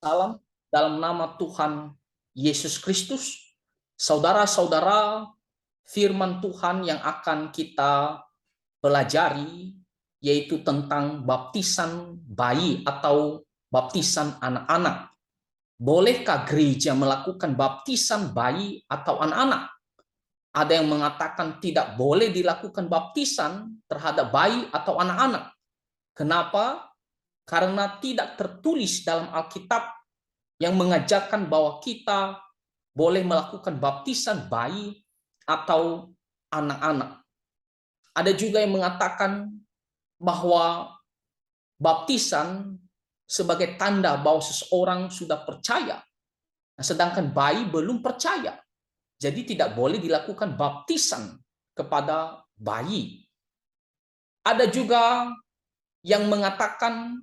Salam dalam nama Tuhan Yesus Kristus. Saudara-saudara, firman Tuhan yang akan kita pelajari yaitu tentang baptisan bayi atau baptisan anak-anak. Bolehkah gereja melakukan baptisan bayi atau anak-anak? Ada yang mengatakan tidak boleh dilakukan baptisan terhadap bayi atau anak-anak. Kenapa? Karena tidak tertulis dalam Alkitab yang mengajarkan bahwa kita boleh melakukan baptisan bayi atau anak-anak. Ada juga yang mengatakan bahwa baptisan sebagai tanda bahwa seseorang sudah percaya, sedangkan bayi belum percaya. Jadi tidak boleh dilakukan baptisan kepada bayi. Ada juga yang mengatakan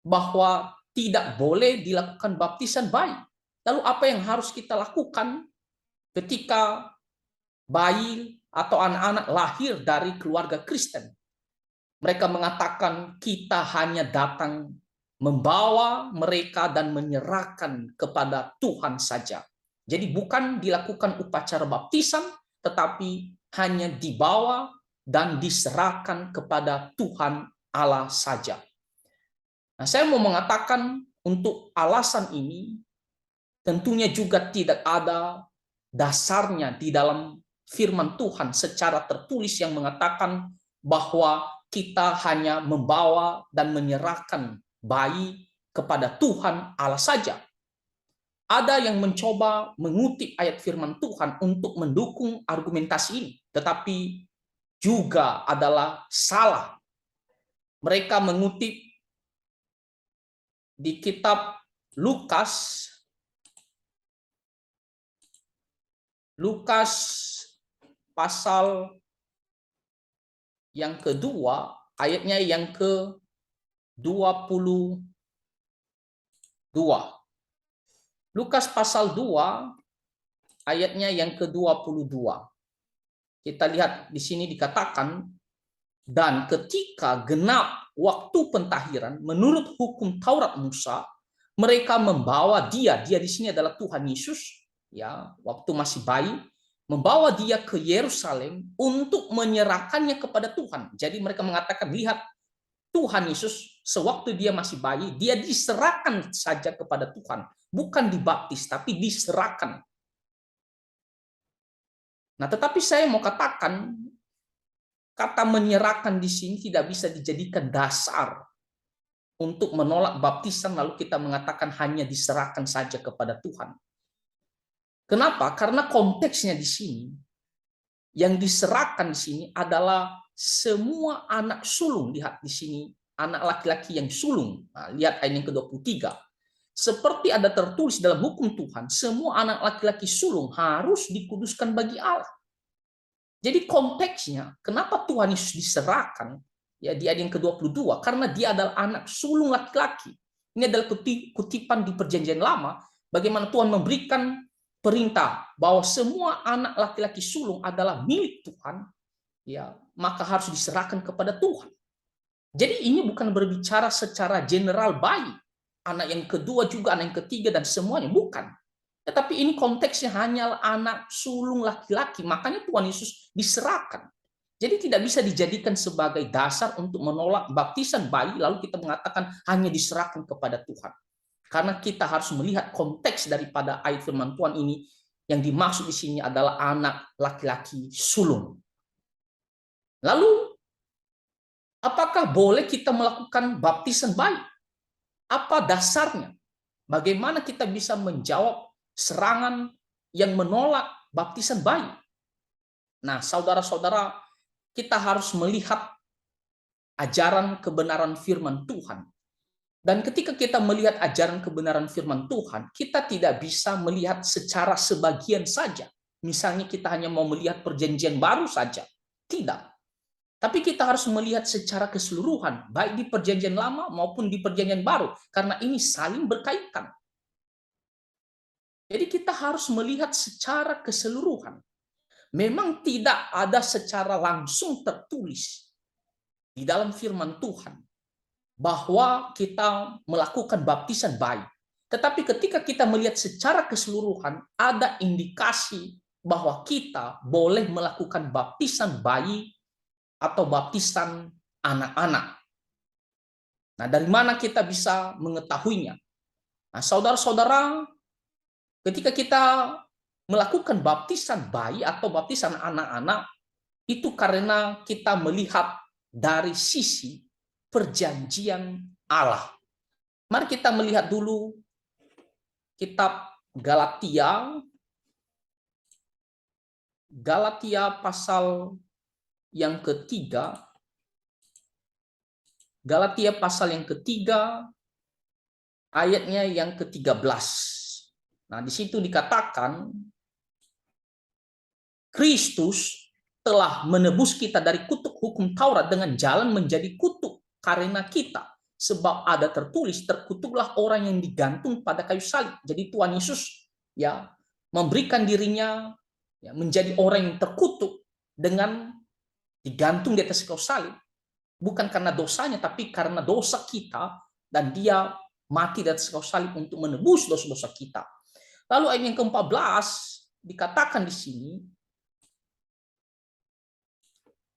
bahwa tidak boleh dilakukan baptisan bayi. Lalu apa yang harus kita lakukan ketika bayi atau anak-anak lahir dari keluarga Kristen? Mereka mengatakan kita hanya datang membawa mereka dan menyerahkan kepada Tuhan saja. Jadi bukan dilakukan upacara baptisan, tetapi hanya dibawa dan diserahkan kepada Tuhan Allah saja. Nah, saya mau mengatakan untuk alasan ini tentunya juga tidak ada dasarnya di dalam firman Tuhan secara tertulis yang mengatakan bahwa kita hanya membawa dan menyerahkan bayi kepada Tuhan Allah saja. Ada yang mencoba mengutip ayat firman Tuhan untuk mendukung argumentasi ini, tetapi juga adalah salah. Mereka mengutip di kitab Lukas pasal yang kedua, ayatnya yang ke-22. Lukas pasal 2, ayatnya yang ke-22. Kita lihat di sini dikatakan, dan ketika genap waktu pentahiran menurut hukum Taurat Musa, mereka membawa dia di sini adalah Tuhan Yesus, ya, waktu masih bayi, membawa dia ke Yerusalem untuk menyerahkannya kepada Tuhan. Jadi mereka mengatakan, lihat, Tuhan Yesus sewaktu dia masih bayi, dia diserahkan saja kepada Tuhan, bukan dibaptis tapi diserahkan. Nah, tetapi saya mau katakan kata menyerahkan di sini tidak bisa dijadikan dasar untuk menolak baptisan lalu kita mengatakan hanya diserahkan saja kepada Tuhan. Kenapa? Karena konteksnya di sini yang diserahkan di sini adalah semua anak sulung. Lihat di sini, anak laki-laki yang sulung. Nah, lihat ayat yang ke-23. Seperti ada tertulis dalam hukum Tuhan, semua anak laki-laki sulung harus dikuduskan bagi Allah. Jadi konteksnya, kenapa Tuhan Yesus diserahkan ya di ayat yang ke-22? Karena dia adalah anak sulung laki-laki. Ini adalah kutipan di Perjanjian Lama, bagaimana Tuhan memberikan perintah bahwa semua anak laki-laki sulung adalah milik Tuhan, ya, maka harus diserahkan kepada Tuhan. Jadi ini bukan berbicara secara general bayi, anak yang kedua juga, anak yang ketiga dan semuanya, bukan. Tetapi ini konteksnya hanyalah anak sulung laki-laki, makanya Tuhan Yesus diserahkan. Jadi tidak bisa dijadikan sebagai dasar untuk menolak baptisan bayi lalu kita mengatakan hanya diserahkan kepada Tuhan. Karena kita harus melihat konteks daripada ayat firman Tuhan ini, yang dimaksud di sini adalah anak laki-laki sulung. Lalu, apakah boleh kita melakukan baptisan bayi? Apa dasarnya? Bagaimana kita bisa menjawab serangan yang menolak baptisan bayi? Nah, saudara-saudara, kita harus melihat ajaran kebenaran firman Tuhan. Dan ketika kita melihat ajaran kebenaran firman Tuhan, kita tidak bisa melihat secara sebagian saja. Misalnya kita hanya mau melihat perjanjian baru saja. Tidak. Tapi kita harus melihat secara keseluruhan, baik di perjanjian lama maupun di perjanjian baru. Karena ini saling berkaitan. Jadi kita harus melihat secara keseluruhan. Memang tidak ada secara langsung tertulis di dalam firman Tuhan bahwa kita melakukan baptisan bayi. Tetapi ketika kita melihat secara keseluruhan, ada indikasi bahwa kita boleh melakukan baptisan bayi atau baptisan anak-anak. Nah, dari mana kita bisa mengetahuinya? Nah, saudara-saudara, ketika kita melakukan baptisan bayi atau baptisan anak-anak, itu karena kita melihat dari sisi perjanjian Allah. Mari kita melihat dulu kitab Galatia, pasal yang ketiga, Galatia pasal yang ketiga, ayatnya yang ke-13. Nah, di situ dikatakan, Kristus telah menebus kita dari kutuk hukum Taurat dengan jalan menjadi kutuk karena kita. Sebab ada tertulis, terkutuklah orang yang digantung pada kayu salib. Jadi Tuhan Yesus ya memberikan dirinya ya, menjadi orang yang terkutuk dengan digantung di atas kayu salib. Bukan karena dosanya, tapi karena dosa kita, dan dia mati di atas kayu salib untuk menebus dosa-dosa kita. Lalu ayat yang ke-14 dikatakan di sini,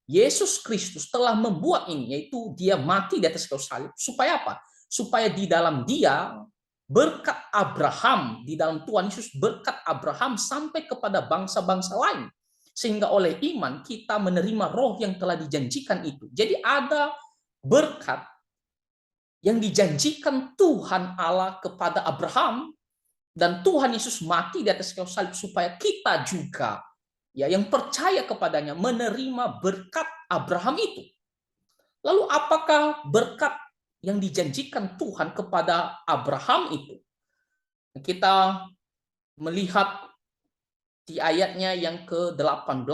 Yesus Kristus telah membuat ini, yaitu dia mati di atas kayu salib. Supaya apa? Supaya di dalam dia berkat Abraham, di dalam Tuhan Yesus berkat Abraham sampai kepada bangsa-bangsa lain. Sehingga oleh iman kita menerima roh yang telah dijanjikan itu. Jadi ada berkat yang dijanjikan Tuhan Allah kepada Abraham, dan Tuhan Yesus mati di atas kayu salib supaya kita juga ya yang percaya kepadanya menerima berkat Abraham itu. Lalu apakah berkat yang dijanjikan Tuhan kepada Abraham itu? Kita melihat di ayatnya yang ke-18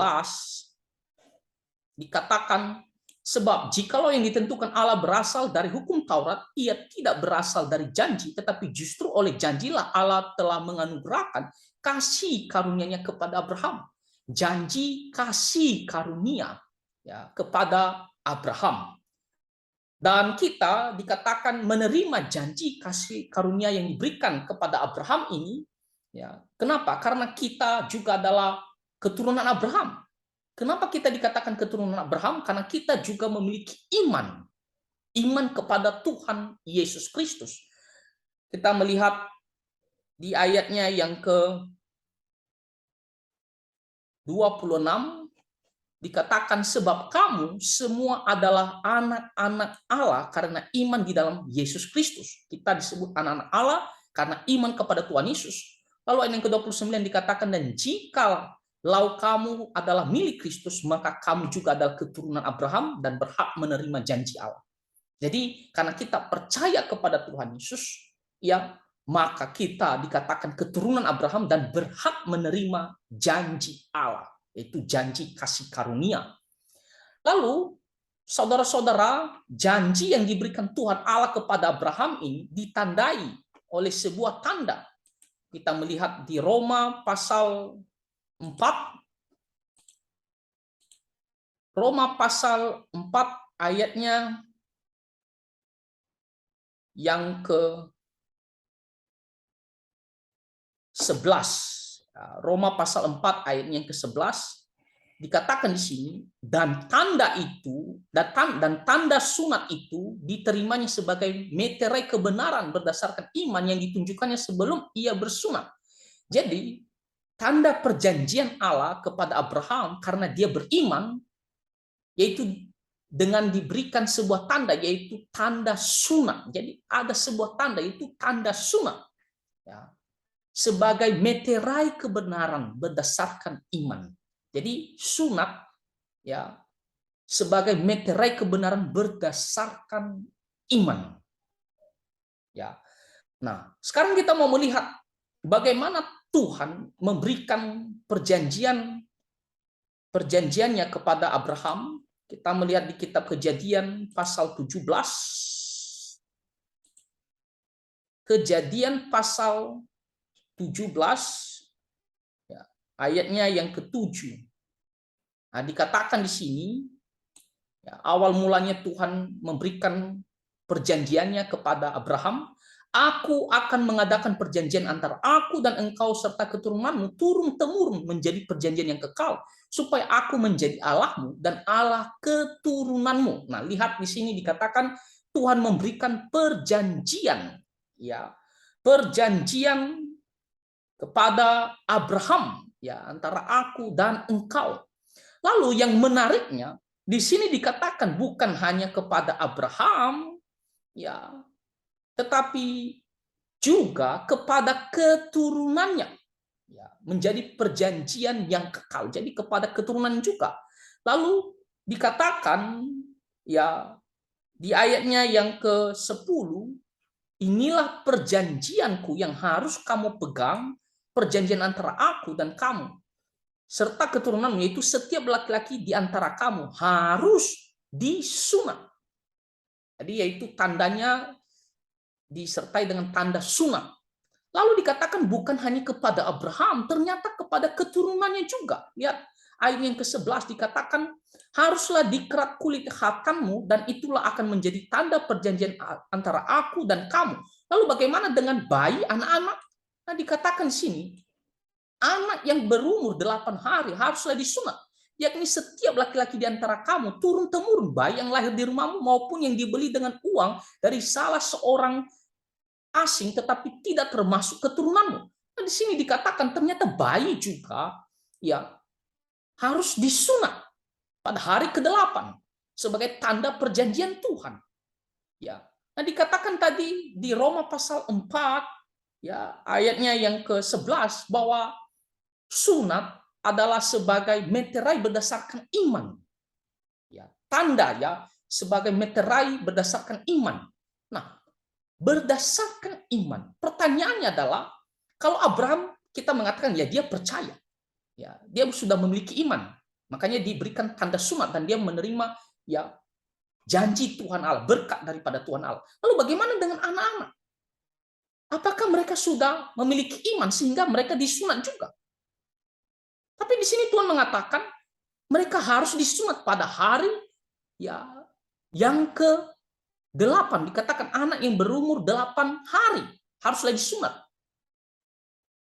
dikatakan, sebab jikalau yang ditentukan Allah berasal dari hukum Taurat, ia tidak berasal dari janji, tetapi justru oleh janjilah Allah telah menganugerahkan kasih karunia-Nya kepada Abraham. Janji kasih karunia ya kepada Abraham. Dan kita dikatakan menerima janji kasih karunia yang diberikan kepada Abraham ini ya. Kenapa? Karena kita juga adalah keturunan Abraham. Kenapa kita dikatakan keturunan Abraham? Karena kita juga memiliki iman. Iman kepada Tuhan Yesus Kristus. Kita melihat di ayatnya yang ke-26, dikatakan sebab kamu semua adalah anak-anak Allah karena iman di dalam Yesus Kristus. Kita disebut anak-anak Allah karena iman kepada Tuhan Yesus. Lalu ayat yang ke-29 dikatakan, dan jika lau kamu adalah milik Kristus, maka kamu juga adalah keturunan Abraham dan berhak menerima janji Allah. Jadi karena kita percaya kepada Tuhan Yesus, ya maka kita dikatakan keturunan Abraham dan berhak menerima janji Allah, yaitu janji kasih karunia. Lalu saudara-saudara, janji yang diberikan Tuhan Allah kepada Abraham ini ditandai oleh sebuah tanda. Kita melihat di Roma pasal 4, Roma pasal 4 ayatnya yang ke-11. Roma pasal 4 ayat yang ke-11 dikatakan di sini, dan tanda itu dan tanda sunat itu diterimanya sebagai meterai kebenaran berdasarkan iman yang ditunjukkannya sebelum ia bersunat. Jadi tanda perjanjian Allah kepada Abraham karena dia beriman, yaitu dengan diberikan sebuah tanda, yaitu tanda sunat. Jadi ada sebuah tanda, yaitu tanda sunat ya, sebagai meterai kebenaran berdasarkan iman. Jadi sunat ya sebagai meterai kebenaran berdasarkan iman. Ya. Nah, sekarang kita mau melihat bagaimana Tuhan memberikan perjanjiannya kepada Abraham. Kita melihat di kitab Kejadian pasal 17. Kejadian pasal 17 ya, ayatnya yang ke-7. Nah, dikatakan di sini ya, awal mulanya Tuhan memberikan perjanjiannya kepada Abraham. Aku akan mengadakan perjanjian antara aku dan engkau serta keturunanmu turun-temurun menjadi perjanjian yang kekal, supaya aku menjadi Allahmu dan Allah keturunanmu. Nah, lihat di sini dikatakan Tuhan memberikan perjanjian, ya, perjanjian kepada Abraham, ya, antara aku dan engkau. Lalu yang menariknya di sini dikatakan bukan hanya kepada Abraham, ya, tetapi juga kepada keturunannya, ya, menjadi perjanjian yang kekal. Jadi kepada keturunan juga. Lalu dikatakan, ya, di ayatnya yang ke-10, inilah perjanjianku yang harus kamu pegang, perjanjian antara aku dan kamu serta keturunanmu, yaitu setiap laki-laki di antara kamu harus disunat. Jadi yaitu tandanya disertai dengan tanda sunat. Lalu dikatakan bukan hanya kepada Abraham, ternyata kepada keturunannya juga. Lihat ayat yang ke-11 dikatakan, haruslah dikerat kulit khatammu dan itulah akan menjadi tanda perjanjian antara aku dan kamu. Lalu bagaimana dengan bayi, anak-anak? Nah, dikatakan di sini, anak yang berumur 8 hari haruslah disunat. Yakni setiap laki-laki di antara kamu turun-temurun, bayi yang lahir di rumahmu maupun yang dibeli dengan uang dari salah seorang asing tetapi tidak termasuk keturunanmu. Nah, di sini dikatakan ternyata bayi juga, ya, harus disunat pada hari ke-8 sebagai tanda perjanjian Tuhan. Ya. Nah, dikatakan tadi di Roma pasal 4, ya, ayatnya yang ke-11 bahwa sunat adalah sebagai meterai berdasarkan iman. Ya, tanda, ya, sebagai meterai berdasarkan iman. Nah, berdasarkan iman. Pertanyaannya adalah, kalau Abraham kita mengatakan ya dia percaya, ya dia sudah memiliki iman, makanya diberikan tanda sunat dan dia menerima, ya, janji Tuhan Allah, berkat daripada Tuhan Allah. Lalu bagaimana dengan anak-anak? Apakah mereka sudah memiliki iman sehingga mereka disunat juga? Tapi di sini Tuhan mengatakan mereka harus disunat pada hari, ya, yang ke-8. Dikatakan anak yang berumur 8 hari haruslah disunat.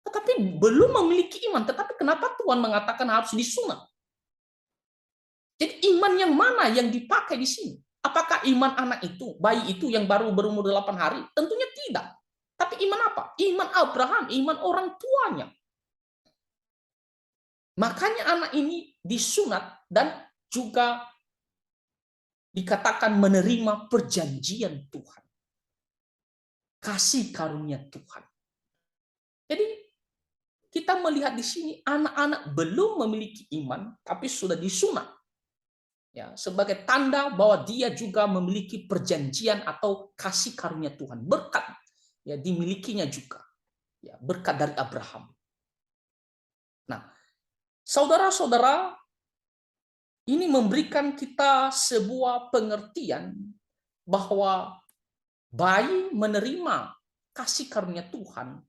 Tetapi belum memiliki iman. Tetapi kenapa Tuhan mengatakan harus disunat? Jadi iman yang mana yang dipakai di sini? Apakah iman anak itu, bayi itu yang baru berumur 8 hari? Tentunya tidak. Tapi iman apa? Iman Abraham, iman orang tuanya. Makanya anak ini disunat dan juga dikatakan menerima perjanjian Tuhan. Kasih karunia Tuhan. Jadi kita melihat di sini anak-anak belum memiliki iman tapi sudah disunat, ya, sebagai tanda bahwa dia juga memiliki perjanjian atau kasih karunia Tuhan, berkat, ya, dimilikinya juga, ya, berkat dari Abraham. Nah, saudara-saudara, ini memberikan kita sebuah pengertian bahwa bayi menerima kasih karunia Tuhan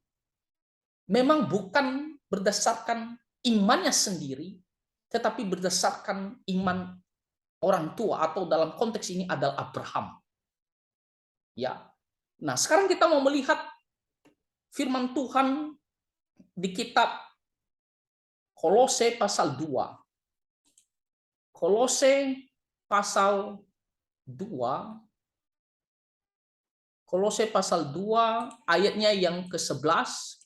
memang bukan berdasarkan imannya sendiri, tetapi berdasarkan iman orang tua, atau dalam konteks ini adalah Abraham. Ya. Nah, sekarang kita mau melihat firman Tuhan di kitab Kolose pasal 2. Kolose pasal 2. Kolose pasal 2 ayatnya yang ke-11.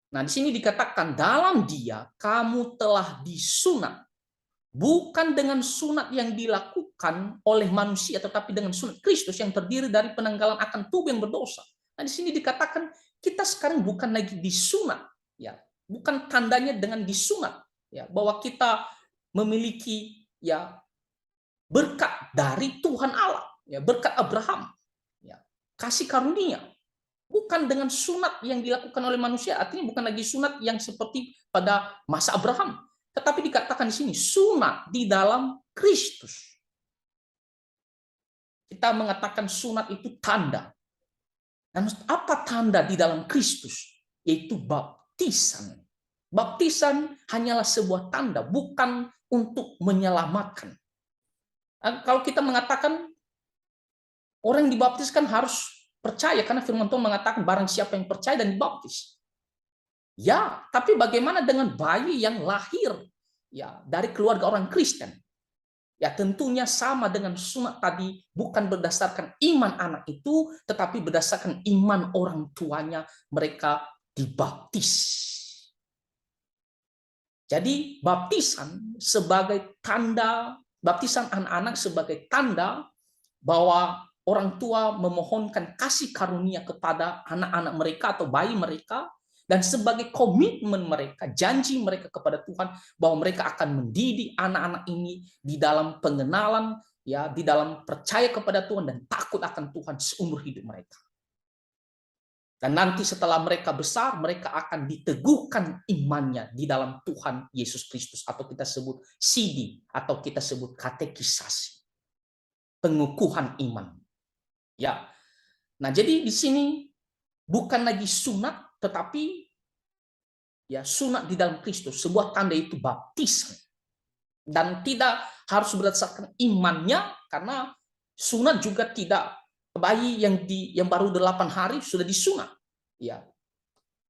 Nah, di sini dikatakan dalam Dia kamu telah disunat, bukan dengan sunat yang dilakukan oleh manusia, tetapi dengan sunat Kristus yang terdiri dari penanggalan akan tubuh yang berdosa. Nah, di sini dikatakan kita sekarang bukan lagi disunat, ya, bukan tandanya dengan disunat, ya, bahwa kita memiliki, ya, berkat dari Tuhan Allah, ya, berkat Abraham, ya, kasih karunia. Bukan dengan sunat yang dilakukan oleh manusia, artinya bukan lagi sunat yang seperti pada masa Abraham, tetapi dikatakan di sini sunat di dalam Kristus. Kita mengatakan sunat itu tanda. Dan apa tanda di dalam Kristus? Yaitu baptisan. Baptisan hanyalah sebuah tanda, bukan untuk menyelamatkan. Kalau kita mengatakan orang yang dibaptis kan harus percaya, karena firman Tuhan mengatakan barang siapa yang percaya dan dibaptis. Ya, tapi bagaimana dengan bayi yang lahir ya dari keluarga orang Kristen? Ya tentunya sama dengan sunat tadi, bukan berdasarkan iman anak itu, tetapi berdasarkan iman orang tuanya, mereka dibaptis. Jadi baptisan sebagai tanda, baptisan anak-anak sebagai tanda bahwa orang tua memohonkan kasih karunia kepada anak-anak mereka atau bayi mereka, dan sebagai komitmen mereka, janji mereka kepada Tuhan bahwa mereka akan mendidik anak-anak ini di dalam pengenalan, ya, di dalam percaya kepada Tuhan dan takut akan Tuhan seumur hidup mereka. Dan nanti setelah mereka besar, mereka akan diteguhkan imannya di dalam Tuhan Yesus Kristus, atau kita sebut CD, atau kita sebut katekisasi, pengukuhan iman. Ya, nah jadi di sini bukan lagi sunat, tetapi ya sunat di dalam Kristus, sebuah tanda itu baptisan, dan tidak harus berdasarkan imannya, karena sunat juga tidak bayi yang baru 8 hari sudah disunat, ya,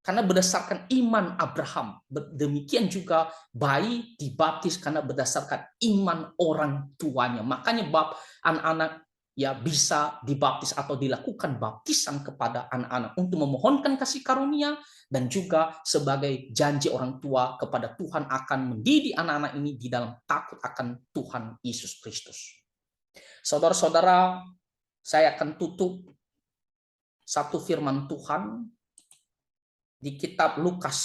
karena berdasarkan iman Abraham. Demikian juga bayi dibaptis karena berdasarkan iman orang tuanya. Makanya anak-anak ya bisa dibaptis atau dilakukan baptisan kepada anak-anak untuk memohonkan kasih karunia, dan juga sebagai janji orang tua kepada Tuhan akan mendidik anak-anak ini di dalam takut akan Tuhan Yesus Kristus. Saudara-saudara, saya akan tutup satu firman Tuhan di kitab Lukas.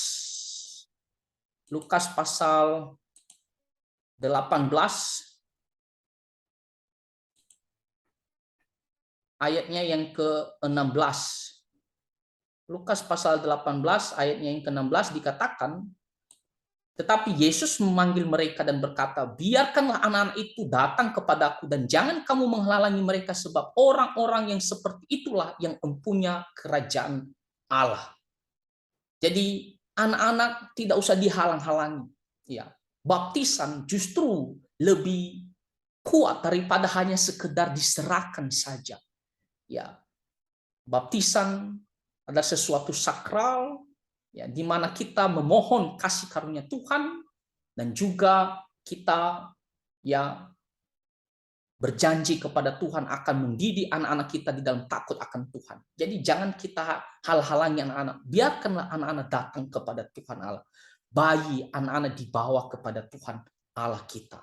Lukas pasal 18 ayatnya yang ke-16. Lukas pasal 18 ayatnya yang ke-16 dikatakan, tetapi Yesus memanggil mereka dan berkata, biarkanlah anak-anak itu datang kepadaku dan jangan kamu menghalangi mereka, sebab orang-orang yang seperti itulah yang mempunyai kerajaan Allah. Jadi anak-anak tidak usah dihalang-halangi. Ya, baptisan justru lebih kuat daripada hanya sekedar diserahkan saja. Ya, baptisan adalah sesuatu sakral, ya, di mana kita memohon kasih karunia Tuhan, dan juga kita ya berjanji kepada Tuhan akan mendidik anak-anak kita di dalam takut akan Tuhan. Jadi jangan kita hal-halangi anak-anak. Biarkanlah anak-anak datang kepada Tuhan Allah. Bayi anak-anak dibawa kepada Tuhan Allah kita.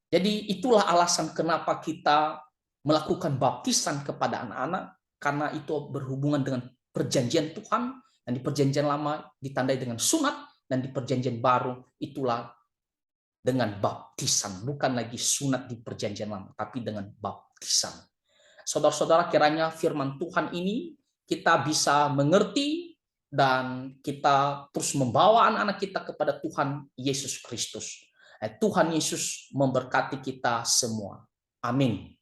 Jadi itulah alasan kenapa kita melakukan baptisan kepada anak-anak, karena itu berhubungan dengan perjanjian Tuhan, dan di perjanjian lama ditandai dengan sunat, dan di perjanjian baru itulah dengan baptisan, bukan lagi sunat di perjanjian lama, tapi dengan baptisan. Saudara-saudara, kiranya firman Tuhan ini kita bisa mengerti, dan kita terus membawa anak-anak kita kepada Tuhan Yesus Kristus. Tuhan Yesus memberkati kita semua. Amin.